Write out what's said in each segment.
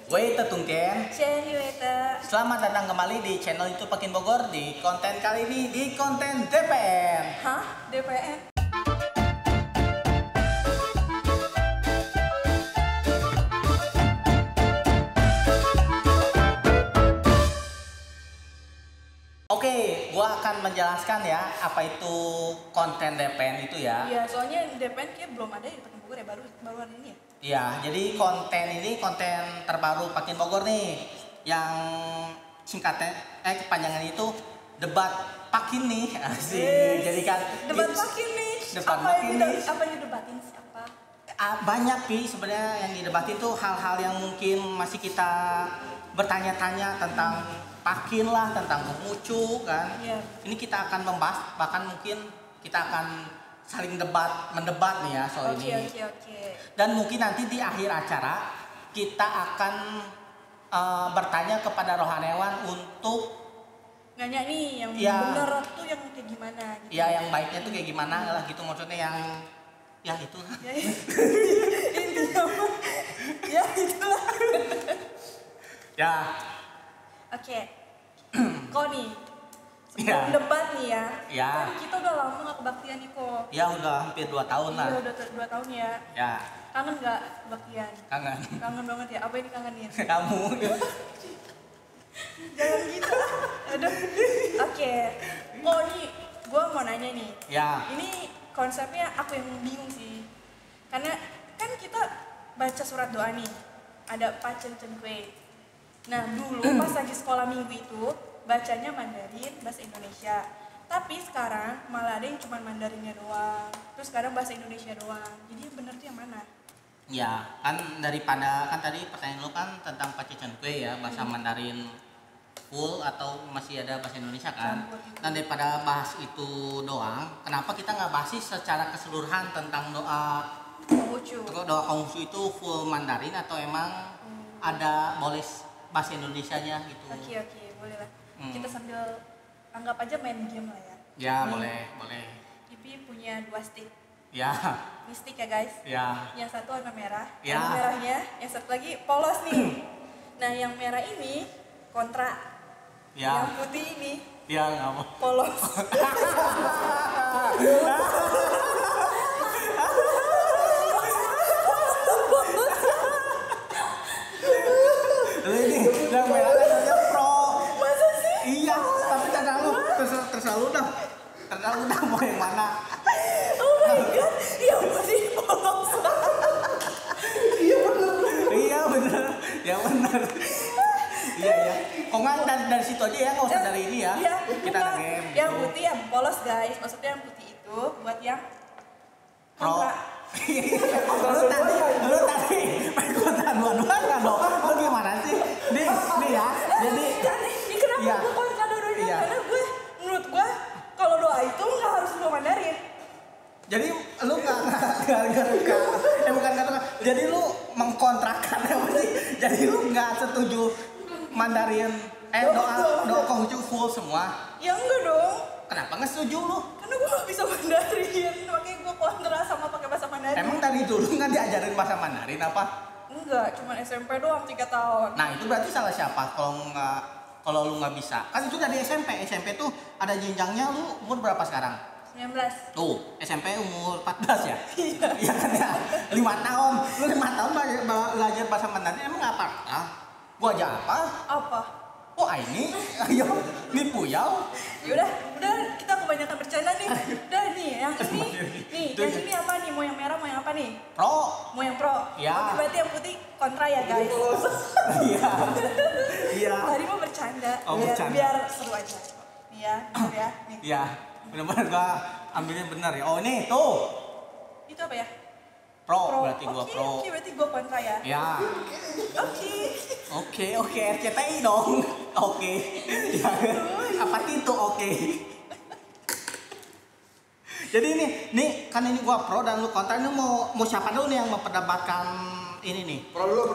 Wei Tetungken. Selamat datang kembali di channel YouTube Pakin Bogor di konten kali ini di konten DPN. Hah? DPN? Oke, gua akan menjelaskan ya apa itu konten DPN itu ya. Iya, soalnya DPN kayak belum ada di Pakin Bogor ya, baruan ini ya. Iya, jadi konten ini konten terbaru Pakin Bogor nih, yang singkatnya kepanjangan itu debat Pakin nih, asik. Jadi kan debat Pakin nih. Debat Pakin nih. Apa yang didebatin siapa? Banyak Pi sebenarnya yang didebatin tuh hal-hal yang mungkin masih kita bertanya-tanya tentang Pakin lah, tentang Mucu kan. Iya. Ini kita akan membahas, bahkan mungkin kita akan saling mendebat nih ya soal ini. Oke. Dan mungkin nanti di akhir acara kita akan bertanya kepada rohaniawan untuk nanya nih yang benar tuh yang kayak gimana gitu. Ya, yang baiknya tuh kayak gimana lah gitu, maksudnya yang ya itu. Intinya ya itulah. Ya. Oke. Kok nih sebelum debat nih ya, kan kita udah lama gak kebaktian nih kok. Ya udah hampir 2 tahun lah. Iya udah 2 tahun ya. Ya. Kangen gak kebaktian? Kangen. Kangen banget ya. Apa yang dikangenin? Kamu. Jangan gitu lah. Aduh. Oke. Oh nih, gue mau nanya nih. Ya. Ini konsepnya aku yang bingung sih. Karena kan kita baca surat doa nih. Ada Pacen Cen Kue. Nah dulu pas lagi sekolah minggu itu bacanya Mandarin, bahasa Indonesia. Tapi sekarang malah ada yang cuma Mandarinnya doang. Terus sekarang bahasa Indonesia doang. Jadi yang bener tuh yang mana? Ya, kan daripada kan tadi pertanyaan lu kan tentang Pacen Kue ya, bahasa Mandarin full atau masih ada bahasa Indonesia kan? Dan daripada bahas itu doang, kenapa kita nggak bahas sih secara keseluruhan tentang doa Konghucu? Doa Konghucu itu full Mandarin atau emang ada boleh bahasa Indonesianya gitu? Oke, boleh lah. Kita sambil anggap aja main game lah ya. Ya, boleh. Pipi punya 2 stick. Ya. Ini stick ya guys. Ya. Yang satu warna merah. Ya. Warna merahnya, yang satu lagi polos nih. Nah, yang merah ini kontra. Ya. Yang putih ini Ya, nggak mau. polos. Ini yang merah namanya pro. Masa sih? Iya, tapi terserah lu dah mau yang mana. Oh my god, yang putih polos. Iya bener. Iya. Kok nggak dari situ aja ya, nggak usah dari ini ya. Iya, Kita bukan. game. Yang putih yang polos guys. Maksudnya yang putih itu buat yang Pro. kontra. Lu tadi main kontra dua-duaan kan dong? Lu gimana sih? Nih ya. Jadi Kenapa iya. gue kontra dua-duanya? Iya. Karena menurut gue kalau doa itu nggak harus bawa Mandarin. Jadi lu nggak bukan kata. Jadi lu mengkontrakan apa sih? Jadi lu nggak setuju Mandarin doa Konghucu full semua? Ya enggak dong. Kenapa nggak setuju lu? Karena gue nggak bisa Mandarin, makanya gue kontra sama pakai bahasa Mandarin. Emang dari dulu nggak diajarin bahasa Mandarin apa? Enggak, cuma SMP doang 3 tahun. Nah itu berarti salah siapa kalau lu nggak bisa? Kan itu dari SMP tuh ada jenjangnya. Lu umur berapa sekarang? 19. Tuh, SMP umur 14 ya? Iya kan ya? 5 tahun. Lu 5 tahun belajar bahasa Mandarin emang apa? Gua aja apa? Apa? Oh ini? Ayo, ini puyau. Yaudah, kita kebanyakan bercanda nih. Udah nih, yang ini. Nih, yang ini apa nih? Mau yang merah, mau yang apa nih? Pro. Mau yang pro? Ya. Oke, berarti yang putih kontra ya guys. Iya. Tadi mau bercanda, biar seru aja. Nih ya, bener ya. Nih. Iya, benar-benar gua ambilnya benar ya. Oh nih, tuh. Itu apa ya? Pro, berarti gua pro. Oke, berarti gua kontra ya. Ya. Oke. Oke, RCTI dong. Oke. Ya. Apa itu oke? Jadi nih kan ini gua pro dan lu kontra. Ini mau siapa dulu nih yang memperdebatkan ini nih? Pro dulu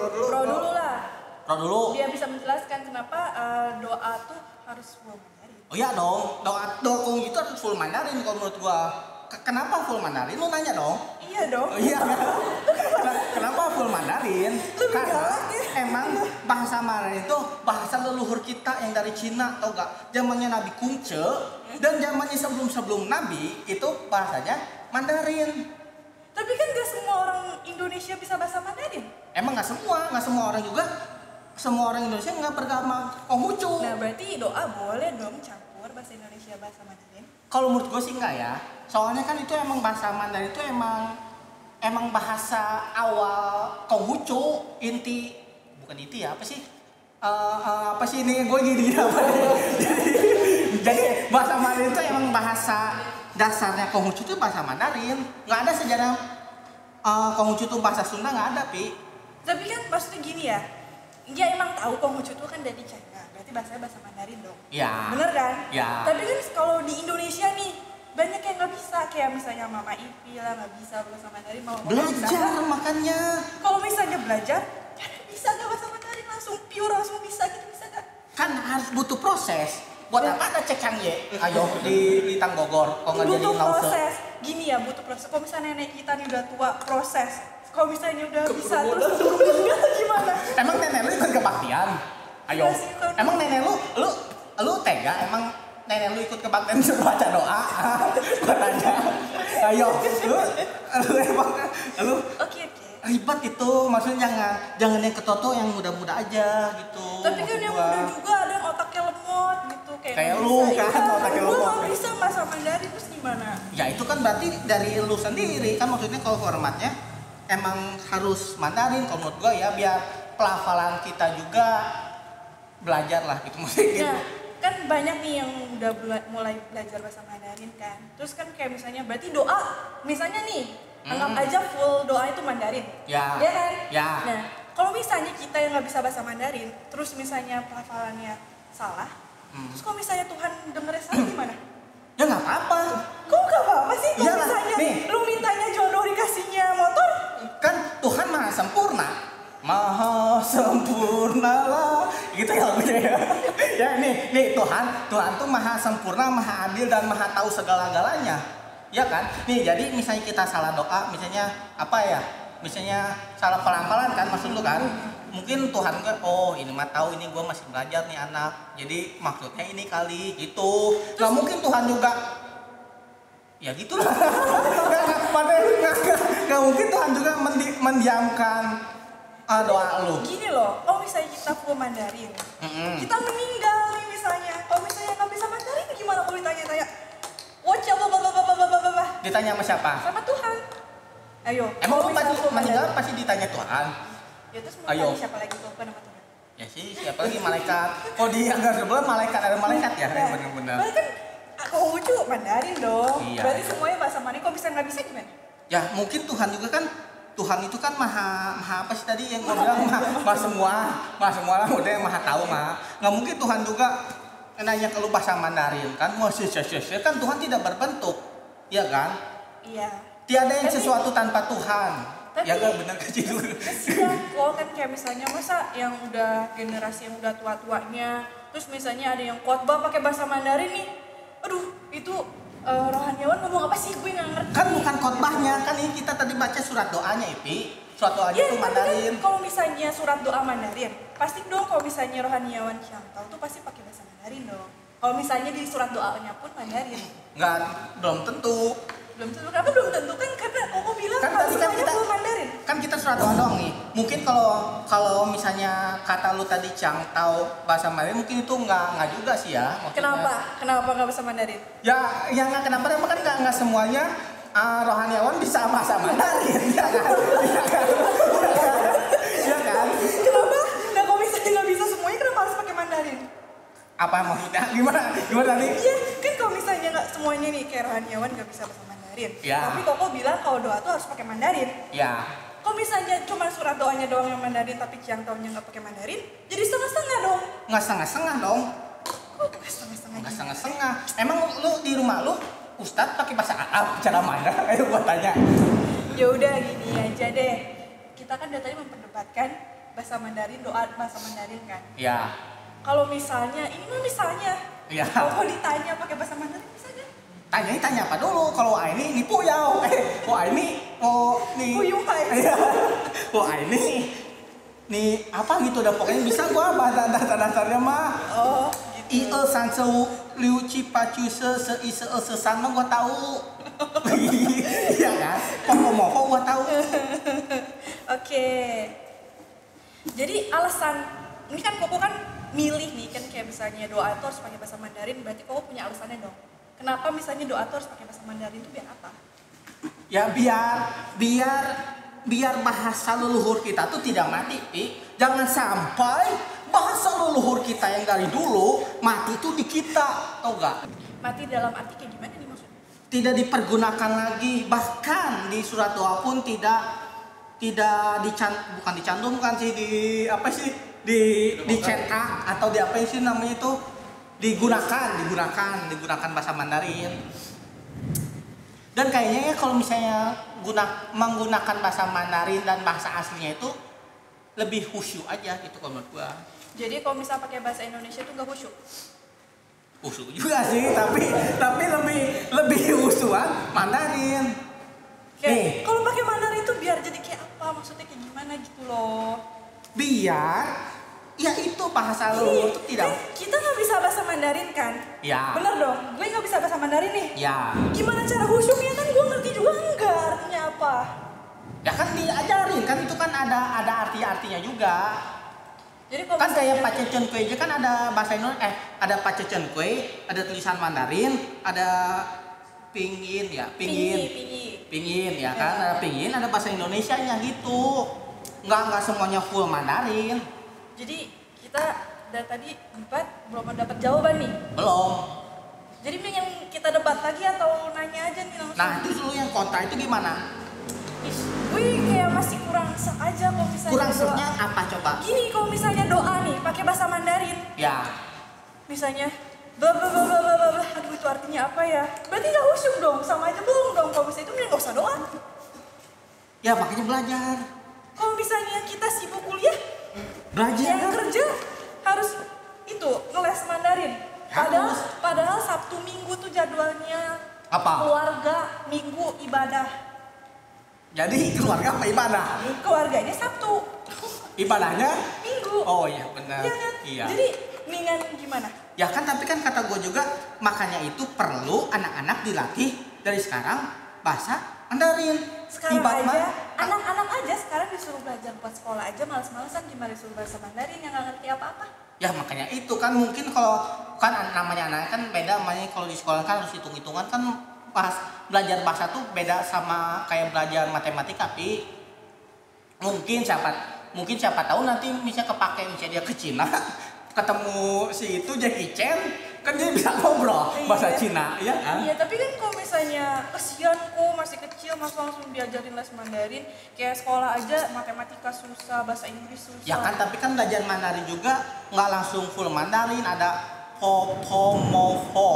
lah. Pro dulu. Biar bisa menjelaskan kenapa doa tuh harus full Mandarin. Oh iya dong. Doa Konghucu itu harus full Mandarin kalau menurut gua. Kenapa full Mandarin? Lu nanya dong. Iya dong. Oh, iya. Kenapa full Mandarin? Lebih galak ya. emang bahasa Mandarin itu bahasa leluhur kita yang dari Cina, tau gak? Zamannya Nabi Kungce dan zamannya sebelum Nabi itu bahasanya Mandarin. Tapi kan gak semua orang Indonesia bisa bahasa Mandarin. Emang nggak semua orang juga, semua orang Indonesia nggak beragama Konghucu. Nah berarti doa boleh dong campur bahasa Indonesia bahasa Mandarin. Kalau menurut gue sih enggak ya. Soalnya kan itu emang bahasa Mandarin itu emang bahasa awal Konghucu, bukan inti ya, apa sih? Apa sih ini gue gini apa? Jadi bahasa Mandarin itu emang bahasa dasarnya Konghucu itu bahasa Mandarin. Nggak ada sejarah Konghucu itu bahasa Sunda, nggak ada, Pi. Tapi kan maksudnya gini ya, dia emang tahu Konghucu itu kan dari China, berarti bahasanya bahasa Mandarin dong. Ya. Bener kan? Ya. Tapi kan kalau di Indonesia nih banyak yang nggak bisa, kayak misalnya Mama Ipi lah nggak bisa bahasa Mandarin, Mama Belajar makanya. Kalau misalnya belajar, jangan bisa nggak bahasa Mandarin langsung pure langsung bisa gitu, bisa nggak? Kan harus butuh proses. Buat apa ada cekang ye? Ayo di Tanggogor, kalau nggak jadi Butuh lause. proses, gini ya butuh proses. Kalau misalnya nenek kita nih udah tua, proses. Kalau misalnya udah bisa terus gimana? Emang nenek lu ikut kebaktian? Ayo. Iya sih, kan. Emang nenek lu tega? Emang nenek lu ikut kebaktian suruh baca doa? Gua tanya. Ayo, lu emang lu Oke. ribet itu, maksudnya jangan yang ketoto yang muda-muda aja gitu. Tapi kan maksud yang gua. muda juga ada yang otaknya lemot gitu Kayak nggak lu bisa. kan, Iya, otaknya gua lemot. nggak bisa bahasa Mandarin terus gimana? Ya itu kan berarti dari lu sendiri kan, maksudnya kalau formatnya emang harus Mandarin kalau menurut gua ya, biar pelafalan kita juga belajar lah gitu maksudnya. Nah, kan banyak nih yang udah mulai belajar bahasa Mandarin kan. Terus kan kayak misalnya berarti doa, misalnya nih, anggap aja full doa itu Mandarin. Ya. Ya kan? Ya. Nah, kalau misalnya kita yang nggak bisa bahasa Mandarin, terus misalnya pelafalannya salah, terus kalau misalnya Tuhan dengernya salah gimana? Ya nggak apa-apa. Kok nggak apa-apa sih? Kalau Iyalah, misalnya nih. lu mintanya jodoh dikasihnya motor, Kan Tuhan maha sempurna. Maha sempurna lah. Gitu ya lagunya ya. Ya nih Tuhan tuh maha sempurna, maha adil dan maha tahu segala-galanya. Ya kan? Nih jadi misalnya kita salah doa, misalnya apa ya? Misalnya salah pelafalan kan maksud lu kan? Mungkin Tuhan kan, oh ini mah tahu, ini gue masih belajar nih anak. Jadi maksudnya ini kali gitu. Nggak mungkin Tuhan juga ya gitu lah. Nggak mungkin Tuhan juga mendiamkan doa lu. gini loh, kalau misalnya kita full Mandarin, kita meninggal nih misalnya. Kalau misalnya nggak bisa Mandarin, gimana kalau ditanya-tanya? Watch apa? Ditanya sama siapa? Sama Tuhan. Ayo. Emang kalau lu pasti misalnya full meninggal Mandarin, pasti ditanya Tuhan. ya terus mau Ayo. tanya siapa lagi tuh nama Tuhan? Ya sih, siapa lagi malaikat? Oh di agama sebelah malaikat, ada malaikat ya, Nah, benar-benar. berarti kan kalau lucu Mandarin dong. Iya, Berarti iya. semuanya bahasa Mandarin. Kalau bisa nggak bisa gimana? Ya mungkin Tuhan juga kan, Tuhan itu kan maha apa sih tadi yang gue bilang, maha semua lah, udah yang maha tahu mah. Nggak mungkin Tuhan juga nanya ke lu bahasa Mandarin kan, kan Tuhan tidak berbentuk, ya kan? Iya. Tiada yang Tapi- sesuatu tanpa Tuhan. Tapi- Ya gak benar ke situ. Kesian, kalau kan kayak misalnya masa yang udah generasi yang udah tua-tuanya, terus misalnya ada yang khotbah pakai bahasa Mandarin nih, aduh itu rohaniawan ngomong apa sih, gue nggak ngerti. Kan bukan khotbahnya, kan ini kita tadi baca surat doanya Ipi. Surat doanya Iya, itu tapi Mandarin. kan kalau misalnya surat doa Mandarin, pasti dong kalau misalnya rohaniawan yang tahu tuh pasti pakai bahasa Mandarin dong. Kalau misalnya di surat doanya pun Mandarin. Nggak, belum tentu. Belum tentu, kenapa belum tentu kan? Karena Koko bilang Kan kalau tadi kan semuanya kita- full Mandarin. Kan kita surat doa doang nih. Mungkin kalau misalnya kata lu tadi Cang tahu bahasa Mandarin, mungkin itu nggak juga sih ya. Maksudnya. Kenapa? Kenapa nggak bahasa Mandarin? Ya, yang nggak kenapa kan nggak semuanya rohaniawan bisa bahasa Mandarin, ya kan? Iya kan? Iya kan? Kenapa? Nah kalau misalnya nggak bisa semuanya, kenapa harus pakai Mandarin? Apa maksudnya? Gimana tadi? Iya, kan kalau misalnya nggak semuanya nih kayak rohaniawan nggak bisa bahasa Mandarin. Ya. Tapi Koko bilang kalau doa tuh harus pakai Mandarin. Ya, Kalau misalnya cuma surat doanya doang yang Mandarin tapi Ciang taunya nggak pakai Mandarin, jadi setengah-setengah dong. nggak setengah-setengah dong. Kok bukan setengah-setengah? Nggak gitu? setengah-setengah. Emang lu di rumah lu Ustadz pakai bahasa Arab cara mana? Ayo gua tanya. Ya udah gini aja deh. Kita kan dari tadi memperdebatkan bahasa Mandarin, doa bahasa Mandarin kan. Ya, Kalau misalnya, ini mah misalnya, ya. kalau ditanya pakai bahasa Mandarin misalnya, Tanya apa dulu? Kalau ini puyau. Ini nih. Puyung, Pak. Iya. Ini nih apa gitu udah pokoknya bisa gua bahasa dasar-dasarnya mah. Oh, I gitu. e san seu liu chi pa chu se i se san mah gua tahu. Iya kan? Pokok-pokok gua tahu. Oke. Jadi alasan ini kan Koko kan milih nih kan kayak misalnya doa itu harus pakai bahasa Mandarin, berarti Koko punya alasannya dong. Kenapa misalnya doa itu harus pakai bahasa Mandarin itu biar apa? Ya biar bahasa leluhur kita tuh tidak mati, Pi. Jangan sampai bahasa leluhur kita yang dari dulu mati tuh di kita, tau gak? Mati dalam arti kayak gimana nih maksudnya? Tidak dipergunakan lagi, bahkan di surat doa pun bukan dicantumkan sih, dicetak atau di apa sih namanya itu, digunakan bahasa Mandarin. Dan kayaknya ya kalau misalnya menggunakan bahasa Mandarin dan bahasa aslinya itu lebih khusyuk aja gitu kalau menurut gua. Jadi kalau misal pakai bahasa Indonesia itu nggak khusyuk? Khusyuk juga sih, tapi lebih khusyuan Mandarin. Kayak kalau pakai Mandarin itu biar jadi kayak apa? Maksudnya kayak gimana gitu loh? Biar ya itu bahasa leluhur itu tidak. Kita nggak bisa bahasa Mandarin kan? Ya. Bener dong, gue nggak bisa bahasa Mandarin nih. Ya. Gimana cara khusyuknya kan gue ngerti juga enggak artinya apa? Ya kan diajarin kan itu kan ada artinya juga. Jadi kalau Kan kayak misalnya- Pacecen Kue aja kan ada bahasa Indonesia, ada Pacecen Kue, ada tulisan Mandarin, ada pingin ya, pingin ya kan, ada pingin, ada bahasa Indonesianya gitu. Nggak semuanya full Mandarin. Jadi kita dari tadi debat belum dapat jawaban nih. Belum. Jadi pengen kita debat lagi atau nanya aja nih langsung? Nah, itu dulu yang kontra itu gimana? Ih, gue kayak masih kurang sek aja kalau misalnya Kurang doa. sernya apa coba? Gini kalau misalnya doa nih pakai bahasa Mandarin, Ya, misalnya bla bla bla bla bla bla bla. Aduh itu artinya apa ya? Berarti nggak khusyuk dong, sama aja bohong dong. Kalau misalnya itu mending nggak usah doa. ya makanya belajar. Kalau misalnya kita sibuk kuliah, Belajar. yang kerja harus itu ngeles Mandarin. Harus. Padahal Sabtu Minggu tuh jadwalnya Apa? keluarga, Minggu ibadah. Jadi keluarga apa ibadah? Keluarganya Sabtu, Ibadahnya? Minggu. Oh iya benar. Iya kan? Iya. Jadi mendingan gimana? Ya kan tapi kan kata gue juga makanya itu perlu anak-anak dilatih dari sekarang bahasa Mandarin. Sekarang Ibarat aja, mah- anak-anak aja sekarang disuruh belajar buat sekolah aja males-malesan, gimana disuruh bahasa Mandarin yang nggak ngerti apa-apa. Ya makanya itu kan mungkin kalau kan namanya anak kan beda namanya kalau di sekolah kan harus hitung-hitungan kan belajar bahasa tuh beda sama kayak belajar matematika tapi mungkin siapa tahu nanti misalnya kepake misalnya dia ke Cina ketemu si itu Jackie Chan kan dia bisa ngobrol bahasa Cina ya kan? Iya, tapi kan kalau misalnya kesian kok masih kecil mas langsung diajarin les Mandarin, kayak sekolah aja matematika susah, bahasa Inggris susah. Ya kan tapi kan belajar Mandarin juga nggak langsung full Mandarin, ada po mo ho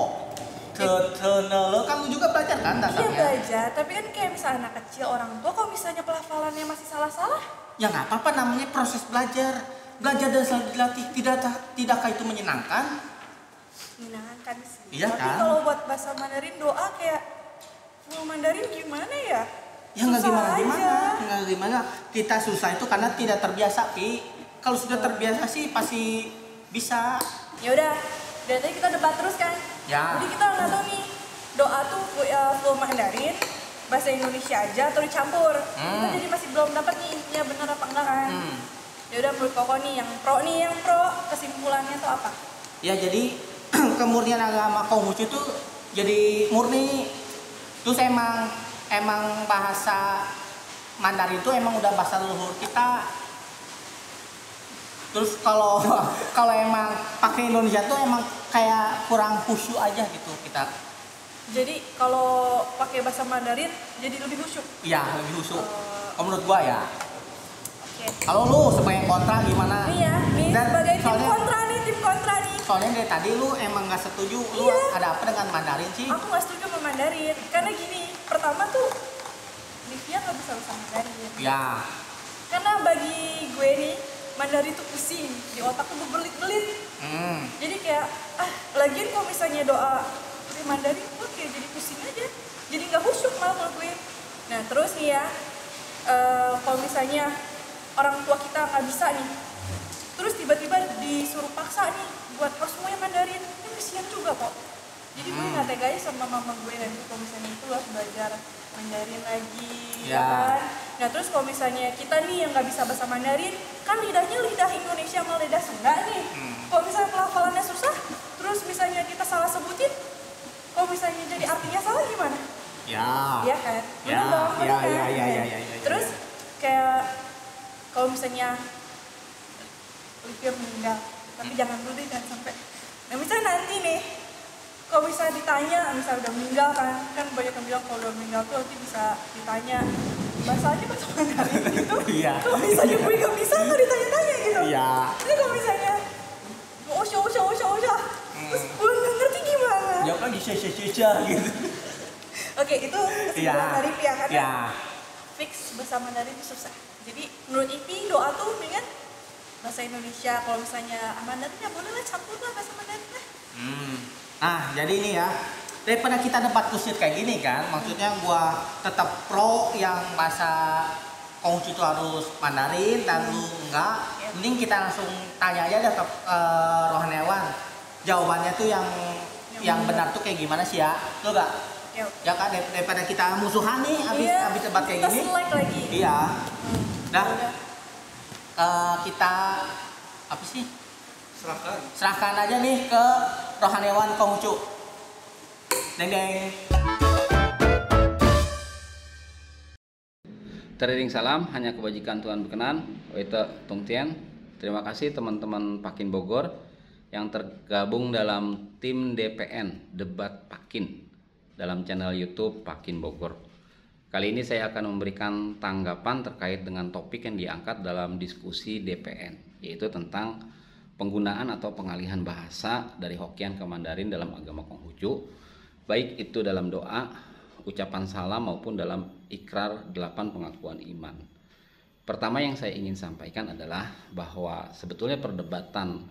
tenele kan lu juga belajar kan Iya dasarnya. belajar, tapi kan kayak misalnya anak kecil orang tua kalau misalnya pelafalannya masih salah-salah. Ya nggak apa-apa namanya proses belajar dan selalu dilatih tidakkah itu menyenangkan? Menyenangkan sih. Iya Tapi kan? kalau buat bahasa Mandarin doa kayak full Mandarin gimana ya? Ya nggak Susah gimana kita susah itu karena tidak terbiasa Pi. Kalau sudah terbiasa sih pasti bisa. Ya udah, dari tadi kita debat terus kan. Ya. Jadi kita nggak tahu nih doa tuh full Mandarin, bahasa Indonesia aja atau dicampur. Kita jadi masih belum dapat nih intinya benar apa enggak kan. Ya udah menurut Koko nih yang pro kesimpulannya tuh apa? Ya jadi kemurnian agama Konghucu itu jadi murni. Terus emang bahasa Mandarin itu emang udah bahasa leluhur kita. Terus kalau emang pakai Indonesia tuh emang kayak kurang khusyuk aja gitu kita. Jadi kalau pakai bahasa Mandarin jadi lebih khusyuk. Iya lebih khusyuk. Kalau menurut gua ya. Oke. Kalau lu sebagai kontra gimana? Iya, nih Dan sebagai tim soalnya- kontra nih. Soalnya dari tadi lu emang nggak setuju. Lu Iya. ada apa dengan Mandarin sih? Aku nggak setuju sama Mandarin karena gini, pertama tuh Livia nggak bisa bahasa Mandarin. Ya. Karena bagi gue nih Mandarin tuh pusing, di otak tuh berbelit-belit. Jadi kayak lagian kalau misalnya doa di Mandarin gue kayak jadi pusing aja, jadi nggak khusyuk malah menurut gue. Nah terus nih ya, kalau misalnya orang tua kita nggak bisa nih, terus tiba-tiba disuruh paksa nih buat harus semuanya Mandarin, kan kesian juga kok. Jadi gue nggak tega aja sama mama gue nanti kalau misalnya itu harus belajar Mandarin lagi, ya kan. Nah terus kalau misalnya kita nih yang nggak bisa bahasa Mandarin, kan lidahnya lidah Indonesia sama lidah Sunda nih. Kalau misalnya pelafalannya susah, terus misalnya kita salah sebutin, kalau misalnya jadi artinya salah gimana? Ya kan? Ya, Bener dong, bener kan? ya. Terus kayak kalau misalnya Olivia meninggal, tapi jangan dulu deh, jangan sampai. Nah misalnya nanti nih, kalau misalnya ditanya, misalnya udah meninggal kan banyak yang bilang kalau udah meninggal tuh nanti bisa ditanya bahasanya bahasa Mandarin gitu. Kalau misalnya gue gak bisa, nggak ditanya-tanya gitu. Jadi kalau misalnya osha, terus gue nggak ngerti gimana. Ya kan bisa gitu. Oke, itu kesimpulan dari Pia kan? Ya. Fix bahasa Mandarin itu susah. Jadi menurut Ipi doa tuh dengan bahasa Indonesia. Kalau misalnya Mandarin ya boleh lah campur lah bahasa Mandarin lah. Nah, jadi ini ya, daripada kita debat kusir kayak gini kan, maksudnya gua tetap pro yang bahasa Konghucu itu harus Mandarin dan lu enggak. Mending kita langsung tanya aja ke rohaniawan. Jawabannya tuh yang benar tuh kayak gimana sih ya? Tuh enggak? Ya kan daripada kita musuhan nih habis debat kayak gini. Kita lagi. Iya. Dah. Kita apa sih? Serahkan aja nih ke rohaniawan Konghucu. Deng. Teriring salam, hanya kebajikan Tuhan berkenan. Oita Tungtian. Terima kasih teman-teman Pakin Bogor yang tergabung dalam tim DPN Debat Pakin dalam channel YouTube Pakin Bogor. Kali ini saya akan memberikan tanggapan terkait dengan topik yang diangkat dalam diskusi DPN, yaitu tentang penggunaan atau pengalihan bahasa dari Hokkien ke Mandarin dalam agama Konghucu, baik itu dalam doa, ucapan salam maupun dalam ikrar 8 pengakuan iman. Pertama yang saya ingin sampaikan adalah bahwa sebetulnya perdebatan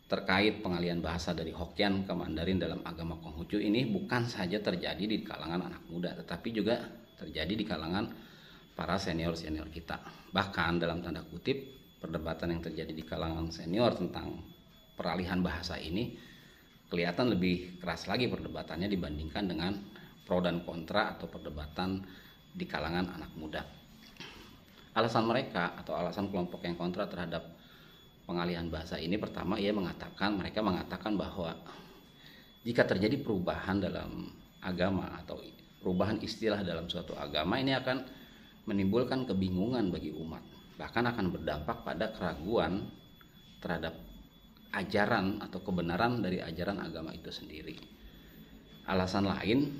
terkait pengalihan bahasa dari Hokkien ke Mandarin dalam agama Konghucu ini bukan saja terjadi di kalangan anak muda, tetapi juga terjadi di kalangan para senior-senior kita. Bahkan dalam tanda kutip, perdebatan yang terjadi di kalangan senior tentang peralihan bahasa ini kelihatan lebih keras lagi perdebatannya dibandingkan dengan pro dan kontra atau perdebatan di kalangan anak muda. Alasan mereka atau alasan kelompok yang kontra terhadap pengalihan bahasa ini, pertama mereka mengatakan bahwa jika terjadi perubahan dalam agama atau perubahan istilah dalam suatu agama, ini akan menimbulkan kebingungan bagi umat, bahkan akan berdampak pada keraguan terhadap ajaran atau kebenaran dari ajaran agama itu sendiri. Alasan lain,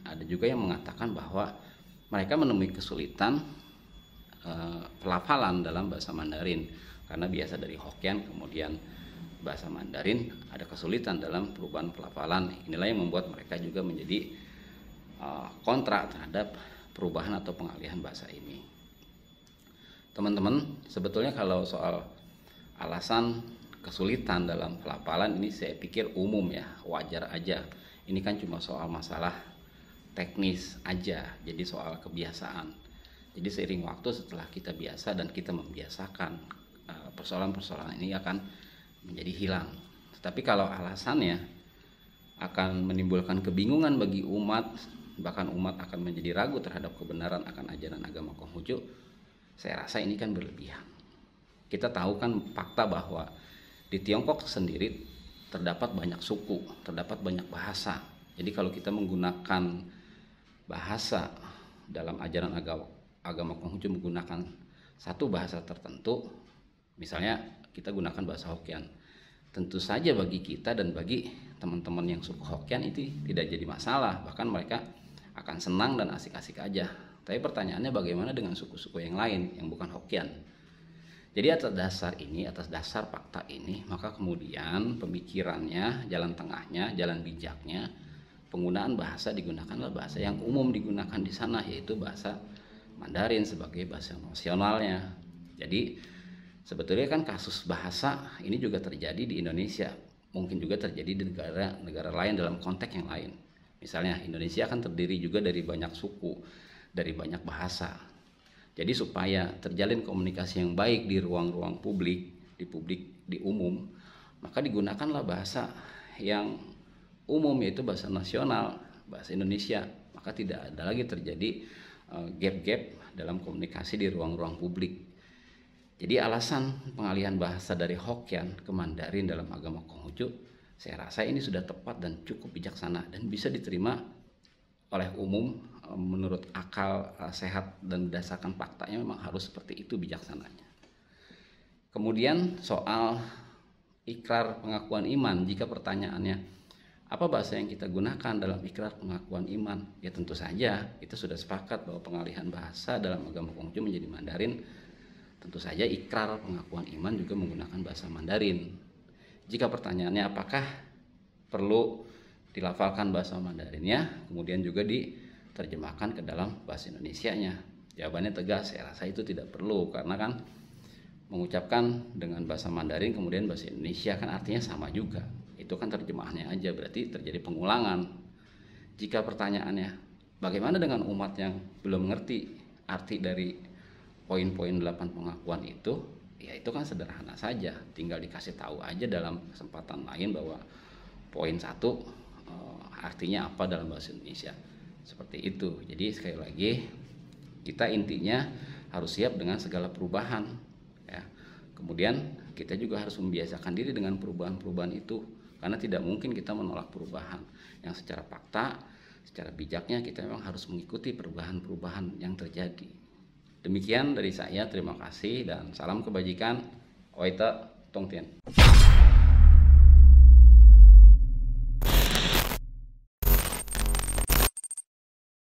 ada juga yang mengatakan bahwa mereka menemui kesulitan pelafalan dalam bahasa Mandarin, karena biasa dari Hokkien kemudian bahasa Mandarin ada kesulitan dalam perubahan pelafalan. Inilah yang membuat mereka juga menjadi kontra terhadap perubahan atau pengalihan bahasa ini. Teman-teman, sebetulnya kalau soal alasan kesulitan dalam pelafalan ini saya pikir umum ya, wajar aja. Ini kan cuma soal masalah teknis aja, jadi soal kebiasaan. Jadi seiring waktu setelah kita biasa dan kita membiasakan, persoalan-persoalan ini akan menjadi hilang. Tetapi kalau alasannya akan menimbulkan kebingungan bagi umat, bahkan umat akan menjadi ragu terhadap kebenaran akan ajaran agama Konghucu, saya rasa ini kan berlebihan. Kita tahu kan fakta bahwa di Tiongkok sendiri terdapat banyak suku, terdapat banyak bahasa. Jadi kalau kita menggunakan bahasa dalam ajaran agama Konghucu menggunakan satu bahasa tertentu, misalnya kita gunakan bahasa Hokkien, tentu saja bagi kita dan bagi teman-teman yang suku Hokkien itu tidak jadi masalah, bahkan mereka akan senang dan asik-asik aja. Tapi pertanyaannya bagaimana dengan suku-suku yang lain yang bukan Hokkien? Jadi atas dasar fakta ini, maka kemudian pemikirannya, jalan tengahnya, jalan bijaknya, penggunaan bahasa digunakanlah bahasa yang umum digunakan di sana, yaitu bahasa Mandarin sebagai bahasa nasionalnya. Jadi sebetulnya kan kasus bahasa ini juga terjadi di Indonesia, mungkin juga terjadi di negara lain dalam konteks yang lain. Misalnya Indonesia kan terdiri juga dari banyak suku, dari banyak bahasa. Jadi supaya terjalin komunikasi yang baik di ruang-ruang publik, di umum, maka digunakanlah bahasa yang umum, yaitu bahasa nasional, bahasa Indonesia. Maka tidak ada lagi terjadi gap-gap dalam komunikasi di ruang-ruang publik. Jadi alasan pengalihan bahasa dari Hokkien ke Mandarin dalam agama Konghucu, saya rasa ini sudah tepat dan cukup bijaksana dan bisa diterima oleh umum menurut akal sehat dan berdasarkan faktanya memang harus seperti itu bijaksananya. Kemudian soal ikrar pengakuan iman, jika pertanyaannya apa bahasa yang kita gunakan dalam ikrar pengakuan iman, ya tentu saja kita sudah sepakat bahwa pengalihan bahasa dalam agama Konghucu menjadi Mandarin. Tentu saja ikrar pengakuan iman juga menggunakan bahasa Mandarin. Jika pertanyaannya apakah perlu dilafalkan bahasa Mandarinnya, kemudian juga diterjemahkan ke dalam bahasa Indonesianya, jawabannya tegas, saya rasa itu tidak perlu, karena kan mengucapkan dengan bahasa Mandarin kemudian bahasa Indonesia kan artinya sama juga. Itu kan terjemahannya aja, berarti terjadi pengulangan. Jika pertanyaannya bagaimana dengan umat yang belum mengerti arti dari poin-poin 8 pengakuan itu, ya itu kan sederhana saja, tinggal dikasih tahu aja dalam kesempatan lain bahwa poin 1 artinya apa dalam bahasa Indonesia, seperti itu. Jadi sekali lagi kita intinya harus siap dengan segala perubahan ya. Kemudian kita juga harus membiasakan diri dengan perubahan-perubahan itu, karena tidak mungkin kita menolak perubahan yang secara fakta, secara bijaknya kita memang harus mengikuti perubahan-perubahan yang terjadi. Demikian dari saya, terima kasih dan salam kebajikan. Oita Tongtian.